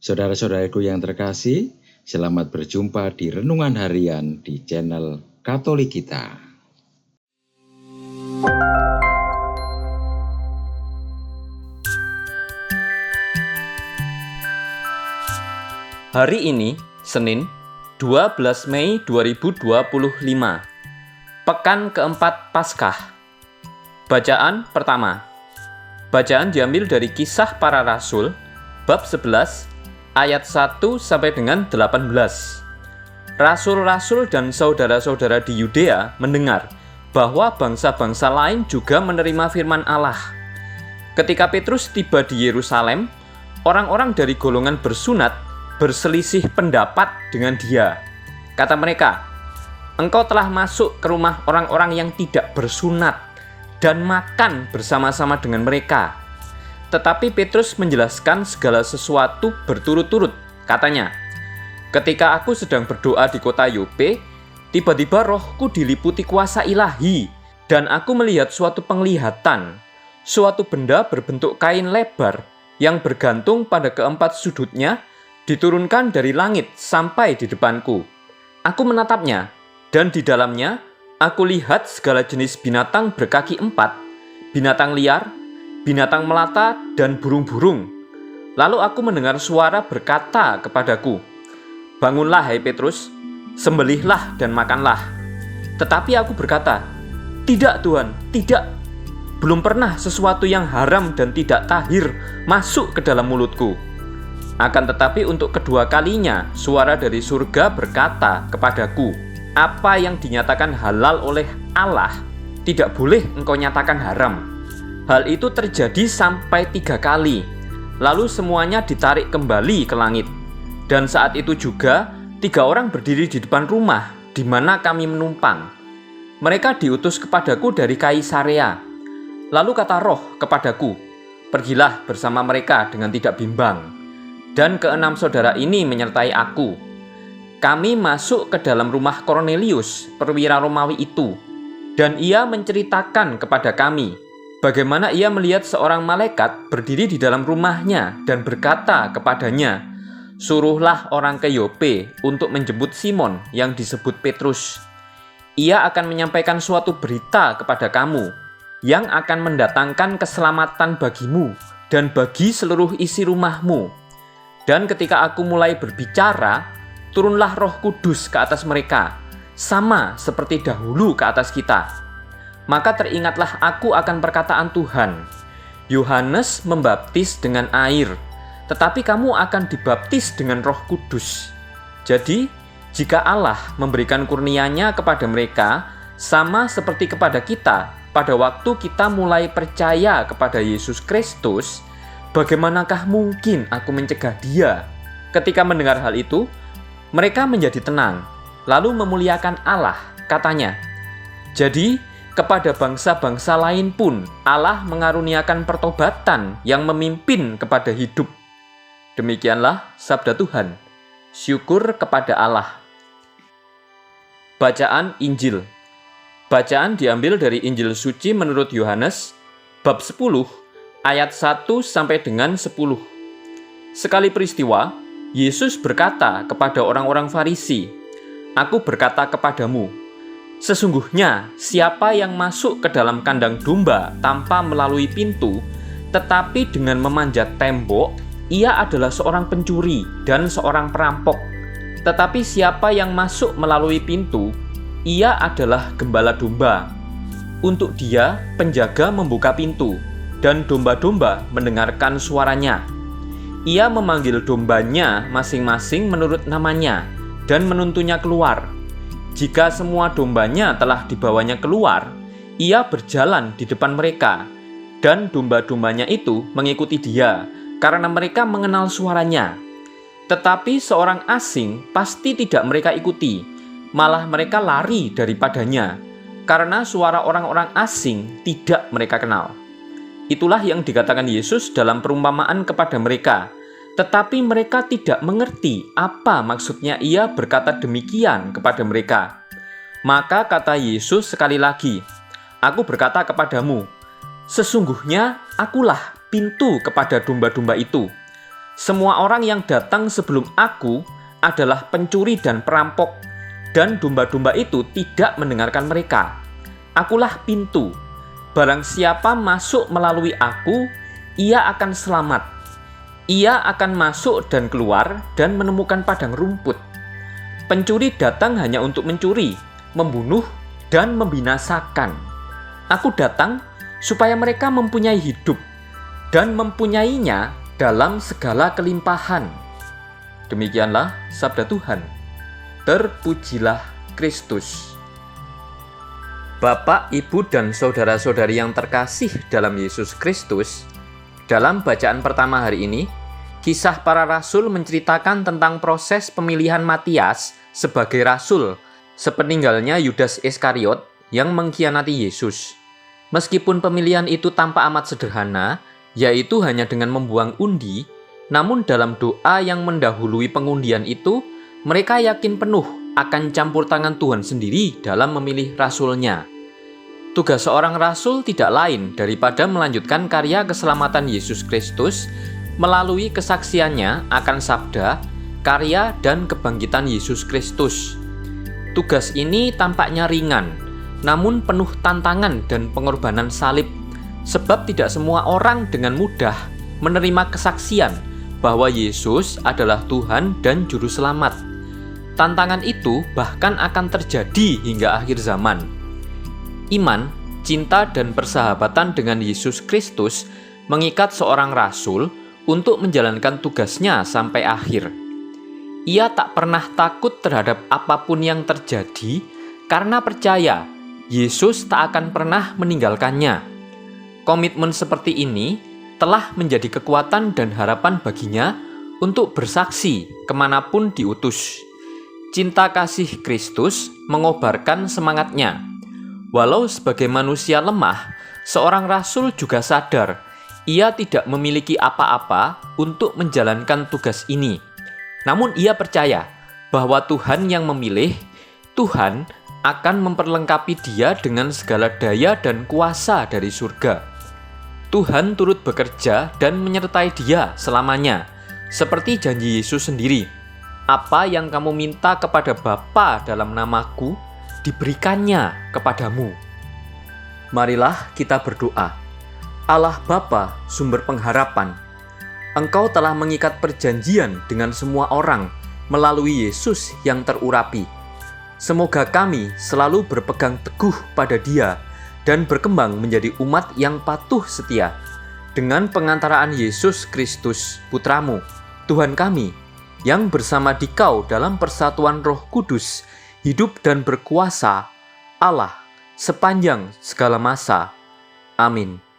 Saudara-saudaraku yang terkasih, selamat berjumpa di Renungan Harian di channel Katolik kita. Hari ini, Senin, 12 Mei 2025, Pekan keempat Paskah. Bacaan pertama. Bacaan diambil dari Kisah Para Rasul, bab 11, ayat 1 sampai dengan 18. Rasul-rasul dan saudara-saudara di Yudea mendengar bahwa bangsa-bangsa lain juga menerima firman Allah. Ketika Petrus tiba di Yerusalem, orang-orang dari golongan bersunat berselisih pendapat dengan dia. Kata mereka, "Engkau telah masuk ke rumah orang-orang yang tidak bersunat dan makan bersama-sama dengan mereka." Tetapi Petrus menjelaskan segala sesuatu berturut-turut. Katanya, "Ketika aku sedang berdoa di kota Yope, tiba-tiba rohku diliputi kuasa ilahi, dan aku melihat suatu penglihatan, suatu benda berbentuk kain lebar yang bergantung pada keempat sudutnya, diturunkan dari langit sampai di depanku. Aku menatapnya, dan di dalamnya aku lihat segala jenis binatang berkaki 4, binatang liar, binatang melata, dan burung-burung. Lalu aku mendengar suara berkata kepadaku, 'Bangunlah, hai Petrus, sembelihlah dan makanlah.' Tetapi aku berkata, 'Tidak Tuhan, tidak. Belum pernah sesuatu yang haram dan tidak tahir masuk ke dalam mulutku.' Akan tetapi untuk kedua kalinya suara dari surga berkata kepadaku, 'Apa yang dinyatakan halal oleh Allah tidak boleh engkau nyatakan haram.' Hal itu terjadi sampai 3 kali. Lalu semuanya ditarik kembali ke langit. Dan saat itu juga 3 orang berdiri di depan rumah di mana kami menumpang. Mereka diutus kepadaku dari Kaisarea. Lalu kata Roh kepadaku, 'Pergilah bersama mereka dengan tidak bimbang.' Dan 6 saudara ini menyertai aku. Kami masuk ke dalam rumah Kornelius, perwira Romawi itu, dan ia menceritakan kepada kami bagaimana ia melihat seorang malaikat berdiri di dalam rumahnya dan berkata kepadanya, 'Suruhlah orang ke Yope untuk menjemput Simon yang disebut Petrus. Ia akan menyampaikan suatu berita kepada kamu yang akan mendatangkan keselamatan bagimu dan bagi seluruh isi rumahmu.' Dan ketika aku mulai berbicara, turunlah Roh Kudus ke atas mereka, sama seperti dahulu ke atas kita. Maka teringatlah aku akan perkataan Tuhan, 'Yohanes membaptis dengan air, tetapi kamu akan dibaptis dengan Roh Kudus.' Jadi, jika Allah memberikan kurnia-Nya kepada mereka, sama seperti kepada kita, pada waktu kita mulai percaya kepada Yesus Kristus, bagaimanakah mungkin aku mencegah dia?" Ketika mendengar hal itu, mereka menjadi tenang, lalu memuliakan Allah. Katanya, "Jadi, kepada bangsa-bangsa lain pun Allah mengaruniakan pertobatan yang memimpin kepada hidup." Demikianlah sabda Tuhan. Syukur kepada Allah. Bacaan Injil. Bacaan diambil dari Injil suci menurut Yohanes, bab 10, ayat 1 sampai dengan 10. Sekali peristiwa, Yesus berkata kepada orang-orang Farisi, "Aku berkata kepadamu, sesungguhnya siapa yang masuk ke dalam kandang domba tanpa melalui pintu, tetapi dengan memanjat tembok, ia adalah seorang pencuri dan seorang perampok. Tetapi siapa yang masuk melalui pintu, ia adalah gembala domba. Untuk dia, penjaga membuka pintu, dan domba-domba mendengarkan suaranya. Ia memanggil dombanya masing-masing menurut namanya dan menuntunnya keluar. Jika semua dombanya telah dibawanya keluar, ia berjalan di depan mereka, dan domba-dombanya itu mengikuti dia, karena mereka mengenal suaranya. Tetapi seorang asing pasti tidak mereka ikuti, malah mereka lari daripadanya, karena suara orang-orang asing tidak mereka kenal." Itulah yang dikatakan Yesus dalam perumpamaan kepada mereka, tetapi mereka tidak mengerti apa maksudnya ia berkata demikian kepada mereka. Maka kata Yesus sekali lagi, "Aku berkata kepadamu, sesungguhnya akulah pintu kepada domba-domba itu. Semua orang yang datang sebelum aku adalah pencuri dan perampok, dan domba-domba itu tidak mendengarkan mereka. Akulah pintu. Barang siapa masuk melalui aku, ia akan selamat. Ia akan masuk dan keluar dan menemukan padang rumput. Pencuri datang hanya untuk mencuri, membunuh, dan membinasakan. Aku datang supaya mereka mempunyai hidup dan mempunyainya dalam segala kelimpahan. Demikianlah sabda Tuhan. Terpujilah Kristus. Bapak, Ibu, dan saudara-saudari yang terkasih dalam Yesus Kristus, dalam bacaan pertama hari ini, Kisah Para Rasul menceritakan tentang proses pemilihan Matias sebagai rasul sepeninggalnya Yudas Iskariot yang mengkhianati Yesus. Meskipun pemilihan itu tampak amat sederhana, yaitu hanya dengan membuang undi, namun dalam doa yang mendahului pengundian itu, mereka yakin penuh akan campur tangan Tuhan sendiri dalam memilih rasulnya. Tugas seorang rasul tidak lain daripada melanjutkan karya keselamatan Yesus Kristus melalui kesaksiannya akan sabda, karya, dan kebangkitan Yesus Kristus. Tugas ini tampaknya ringan, namun penuh tantangan dan pengorbanan salib, sebab tidak semua orang dengan mudah menerima kesaksian bahwa Yesus adalah Tuhan dan Juru Selamat. Tantangan itu bahkan akan terjadi hingga akhir zaman. Iman, cinta, dan persahabatan dengan Yesus Kristus mengikat seorang rasul untuk menjalankan tugasnya sampai akhir. Ia tak pernah takut terhadap apapun yang terjadi karena percaya Yesus tak akan pernah meninggalkannya. Komitmen seperti ini telah menjadi kekuatan dan harapan baginya untuk bersaksi kemanapun diutus. Cinta kasih Kristus mengobarkan semangatnya. Walau sebagai manusia lemah, seorang rasul juga sadar ia tidak memiliki apa-apa untuk menjalankan tugas ini. Namun ia percaya bahwa Tuhan yang memilih, Tuhan akan memperlengkapi dia dengan segala daya dan kuasa dari surga. Tuhan turut bekerja dan menyertai dia selamanya, seperti janji Yesus sendiri. Apa yang kamu minta kepada Bapa dalam namaku, diberikannya kepadamu. Marilah kita berdoa. Allah Bapa, sumber pengharapan, Engkau telah mengikat perjanjian dengan semua orang melalui Yesus yang terurapi. Semoga kami selalu berpegang teguh pada Dia dan berkembang menjadi umat yang patuh setia dengan pengantaraan Yesus Kristus, Putramu, Tuhan kami, yang bersama Dikau dalam persatuan Roh Kudus, hidup dan berkuasa, Allah, sepanjang segala masa. Amin.